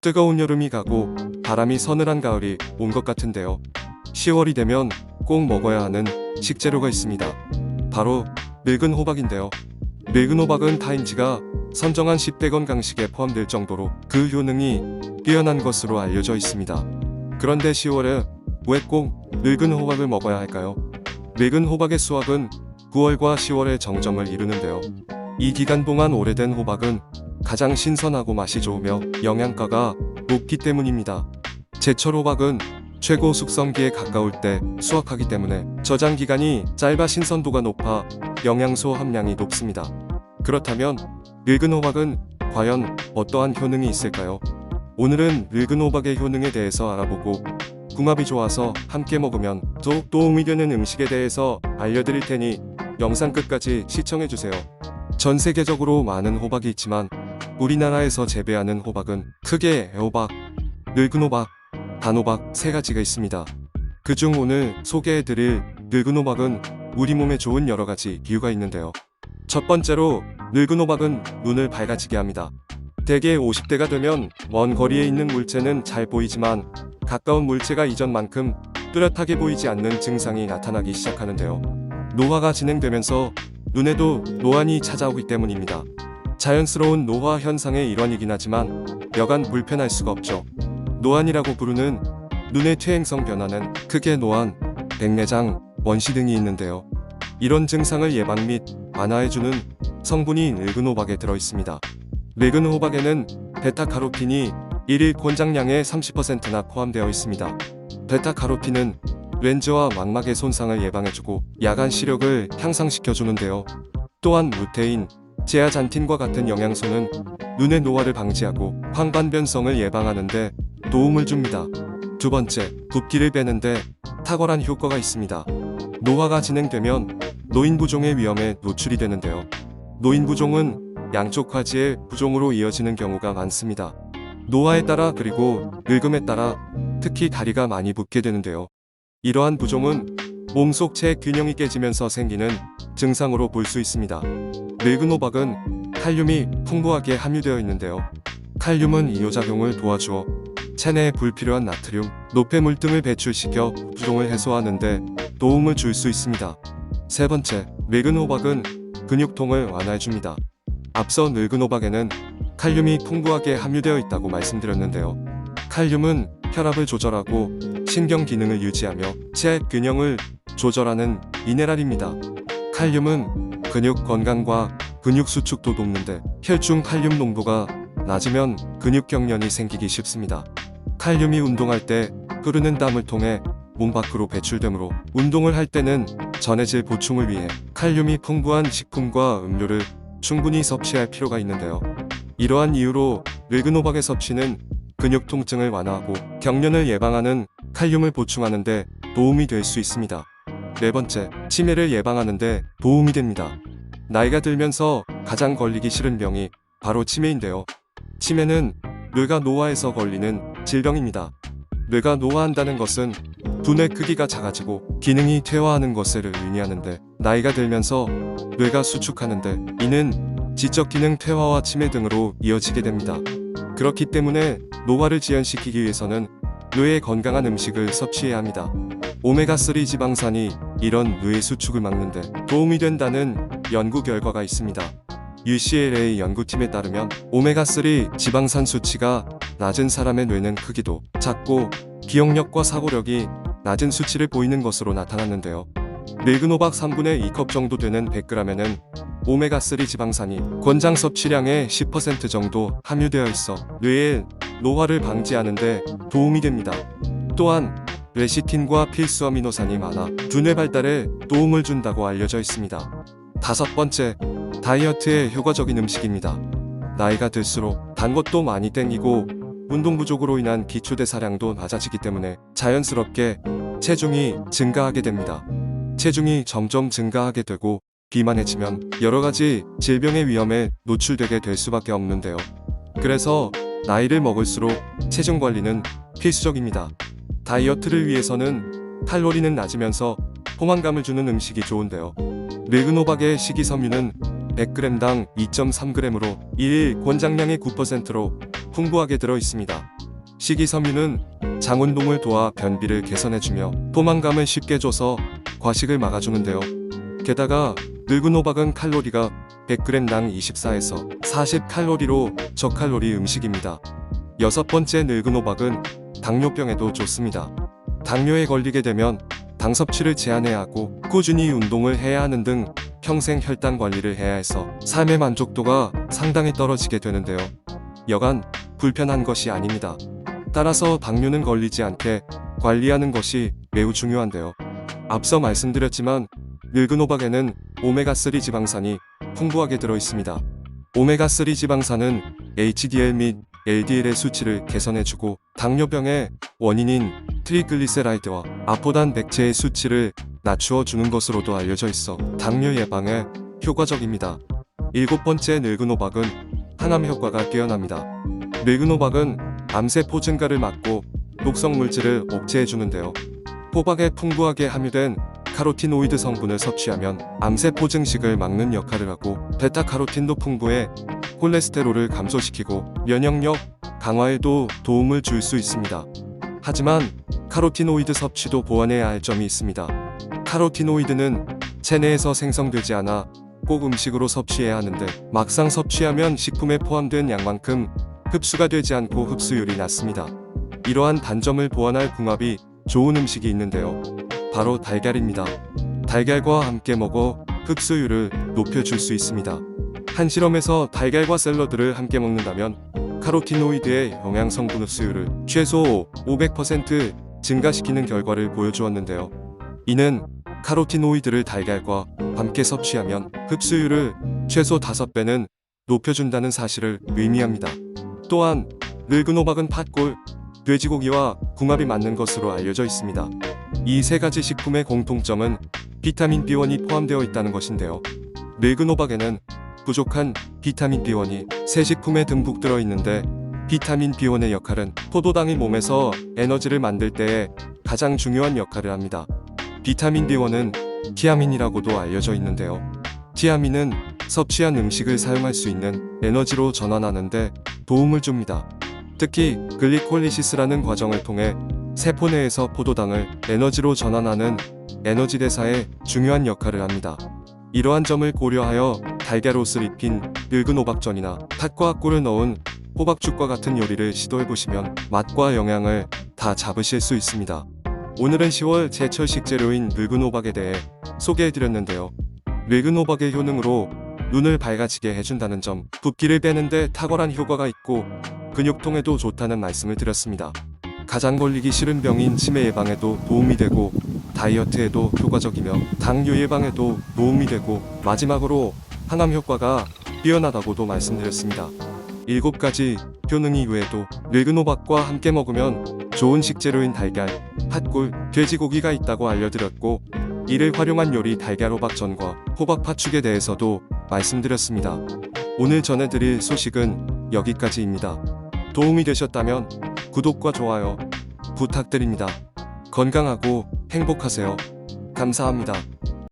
뜨거운 여름이 가고 바람이 서늘한 가을이 온 것 같은데요. 10월이 되면 꼭 먹어야 하는 식재료가 있습니다. 바로 늙은 호박인데요. 늙은 호박은 타임지가 선정한 10대 건강식에 포함될 정도로 그 효능이 뛰어난 것으로 알려져 있습니다. 그런데 10월에 왜 꼭 늙은 호박을 먹어야 할까요? 늙은 호박의 수확은 9월과 10월에 정점을 이루는데요. 이 기간 동안 오래된 호박은 가장 신선하고 맛이 좋으며 영양가가 높기 때문입니다. 제철 호박은 최고 숙성기에 가까울 때 수확하기 때문에 저장 기간이 짧아 신선도가 높아 영양소 함량이 높습니다. 그렇다면 늙은 호박은 과연 어떠한 효능이 있을까요? 오늘은 늙은 호박의 효능에 대해서 알아보고 궁합이 좋아서 함께 먹으면 더 도움이 되는 음식에 대해서 알려드릴 테니 영상 끝까지 시청해주세요. 전 세계적으로 많은 호박이 있지만 우리나라에서 재배하는 호박은 크게 애호박, 늙은 호박, 단호박 세 가지가 있습니다. 그중 오늘 소개해드릴 늙은 호박은 우리 몸에 좋은 여러 가지 이유가 있는데요. 첫 번째로 늙은 호박은 눈을 밝아지게 합니다. 대개 50대가 되면 먼 거리에 있는 물체는 잘 보이지만 가까운 물체가 이전만큼 뚜렷하게 보이지 않는 증상이 나타나기 시작하는데요. 노화가 진행되면서 눈에도 노안이 찾아오기 때문입니다. 자연스러운 노화 현상의 일환이긴 하지만 여간 불편할 수가 없죠. 노안이라고 부르는 눈의 퇴행성 변화는 크게 노안, 백내장, 원시 등이 있는데요. 이런 증상을 예방 및 완화해주는 성분이 늙은 호박에 들어있습니다. 늙은 호박에는 베타카로틴이 일일 권장량의 30%나 포함되어 있습니다. 베타카로틴은 렌즈와 망막의 손상을 예방해주고 야간 시력을 향상시켜주는데요. 또한 루테인, 제아잔틴과 같은 영양소는 눈의 노화를 방지하고 황반변성을 예방하는 데 도움을 줍니다. 두 번째, 붓기를 빼는데 탁월한 효과가 있습니다. 노화가 진행되면 노인부종의 위험에 노출이 되는데요. 노인부종은 양쪽 화지의 부종으로 이어지는 경우가 많습니다. 노화에 따라 그리고 늙음에 따라 특히 다리가 많이 붓게 되는데요. 이러한 부종은 몸속 체액균형이 깨지면서 생기는 증상으로 볼 수 있습니다. 늙은 호박은 칼륨이 풍부하게 함유되어 있는데요. 칼륨은 이뇨작용을 도와주어 체내에 불필요한 나트륨, 노폐물 등을 배출시켜 부종을 해소하는 데 도움을 줄 수 있습니다. 세 번째, 늙은 호박은 근육통을 완화해줍니다. 앞서 늙은 호박에는 칼륨이 풍부하게 함유되어 있다고 말씀드렸는데요. 칼륨은 혈압을 조절하고 신경 기능을 유지하며 체액 균형을 조절하는 미네랄입니다. 칼륨은 근육 건강과 근육 수축도 돕는데 혈중 칼륨 농도가 낮으면 근육 경련이 생기기 쉽습니다. 칼륨이 운동할 때 흐르는 땀을 통해 몸 밖으로 배출되므로 운동을 할 때는 전해질 보충을 위해 칼륨이 풍부한 식품과 음료를 충분히 섭취할 필요가 있는데요. 이러한 이유로 늙은 호박의 섭취는 근육 통증을 완화하고 경련을 예방하는 칼륨을 보충하는 데 도움이 될 수 있습니다. 네 번째, 치매를 예방하는 데 도움이 됩니다. 나이가 들면서 가장 걸리기 싫은 병이 바로 치매인데요. 치매는 뇌가 노화해서 걸리는 질병입니다. 뇌가 노화한다는 것은 두뇌 크기가 작아지고 기능이 퇴화하는 것을 의미하는데 나이가 들면서 뇌가 수축하는데 이는 지적기능 퇴화와 치매 등으로 이어지게 됩니다. 그렇기 때문에 노화를 지연시키기 위해서는 뇌의 건강한 음식을 섭취해야 합니다. 오메가3 지방산이 이런 뇌의 수축을 막는데 도움이 된다는 연구 결과가 있습니다. UCLA 연구팀에 따르면 오메가3 지방산 수치가 낮은 사람의 뇌는 크기도 작고 기억력과 사고력이 낮은 수치를 보이는 것으로 나타났는데요. 늙은 호박 3분의 2컵 정도 되는 100g에는 오메가3 지방산이 권장 섭취량의 10% 정도 함유되어 있어 뇌의 노화를 방지하는 데 도움이 됩니다. 또한 레시틴과 필수 아미노산이 많아 두뇌 발달에 도움을 준다고 알려져 있습니다. 다섯 번째, 다이어트에 효과적인 음식입니다. 나이가 들수록 단 것도 많이 땡기고 운동 부족으로 인한 기초대사량도 낮아지기 때문에 자연스럽게 체중이 증가하게 됩니다. 체중이 점점 증가하게 되고 비만해지면 여러가지 질병의 위험에 노출되게 될 수밖에 없는데요. 그래서 나이를 먹을수록 체중 관리는 필수적입니다. 다이어트를 위해서는 칼로리는 낮으면서 포만감을 주는 음식이 좋은데요. 늙은 호박의 식이섬유는 100g당 2.3g으로 1일 권장량의 9%로 풍부하게 들어 있습니다. 식이섬유는 장 운동을 도와 변비를 개선해주며 포만감을 쉽게 줘서 과식을 막아주는데요. 게다가 늙은 호박은 칼로리가 100g당 24에서 40칼로리로 저칼로리 음식입니다. 여섯 번째, 늙은 호박은 당뇨병에도 좋습니다. 당뇨에 걸리게 되면 당 섭취를 제한해야 하고 꾸준히 운동을 해야 하는 등 평생 혈당 관리를 해야 해서 삶의 만족도가 상당히 떨어지게 되는데요. 여간 불편한 것이 아닙니다. 따라서 당뇨는 걸리지 않게 관리하는 것이 매우 중요한데요. 앞서 말씀드렸지만 늙은 호박에는 오메가3 지방산이 풍부하게 들어 있습니다. 오메가3 지방산은 HDL 및 LDL의 수치를 개선해주고 당뇨병의 원인인 트리글리세라이드와 아포단 백체의 수치를 낮추어 주는 것으로도 알려져 있어 당뇨 예방에 효과적입니다. 일곱 번째, 늙은 호박은 항암 효과가 뛰어납니다. 늙은 호박은 암세포 증가를 막고 독성 물질을 억제해 주는데요. 호박에 풍부하게 함유된 카로티노이드 성분을 섭취하면 암세포 증식을 막는 역할을 하고 베타카로틴도 풍부해 콜레스테롤을 감소시키고 면역력 강화에도 도움을 줄 수 있습니다. 하지만 카로티노이드 섭취도 보완해야 할 점이 있습니다. 카로티노이드는 체내에서 생성되지 않아 꼭 음식으로 섭취해야 하는데 막상 섭취하면 식품에 포함된 양만큼 흡수가 되지 않고 흡수율이 낮습니다. 이러한 단점을 보완할 궁합이 좋은 음식이 있는데요. 바로 달걀입니다. 달걀과 함께 먹어 흡수율을 높여줄 수 있습니다. 한 실험에서 달걀과 샐러드를 함께 먹는다면 카로티노이드의 영양 성분 흡수율을 최소 500% 증가시키는 결과를 보여주었는데요. 이는 카로티노이드를 달걀과 함께 섭취하면 흡수율을 최소 5배는 높여준다는 사실을 의미합니다. 또한 늙은 호박은 팥꿀, 돼지고기와 궁합이 맞는 것으로 알려져 있습니다. 이 세 가지 식품의 공통점은 비타민 B1이 포함되어 있다는 것인데요. 늙은 호박에는 부족한 비타민 B1이 새 식품에 듬뿍 들어있는데 비타민 B1의 역할은 포도당이 몸에서 에너지를 만들 때에 가장 중요한 역할을 합니다. 비타민 B1은 티아민이라고도 알려져 있는데요. 티아민은 섭취한 음식을 사용할 수 있는 에너지로 전환하는 데 도움을 줍니다. 특히 글리콜리시스라는 과정을 통해 세포 내에서 포도당을 에너지로 전환하는 에너지 대사에 중요한 역할을 합니다. 이러한 점을 고려하여 달걀옷을 입힌 늙은 호박전이나 팥과 꿀을 넣은 호박죽과 같은 요리를 시도해보시면 맛과 영양을 다 잡으실 수 있습니다. 오늘은 10월 제철 식재료인 늙은 호박에 대해 소개해드렸는데요. 늙은 호박의 효능으로 눈을 밝아지게 해준다는 점, 붓기를 빼는데 탁월한 효과가 있고 근육통에도 좋다는 말씀을 드렸습니다. 가장 걸리기 싫은 병인 치매 예방에도 도움이 되고 다이어트에도 효과적이며 당뇨 예방에도 도움이 되고 마지막으로 항암 효과가 뛰어나다고도 말씀드렸습니다. 7가지 효능 이외에도 늙은 호박과 함께 먹으면 좋은 식재료인 달걀, 팥꿀, 돼지고기가 있다고 알려드렸고 이를 활용한 요리 달걀 호박전과 호박 팥죽에 대해서도 말씀드렸습니다. 오늘 전해드릴 소식은 여기까지입니다. 도움이 되셨다면 구독과 좋아요 부탁드립니다. 건강하고 행복하세요. 감사합니다.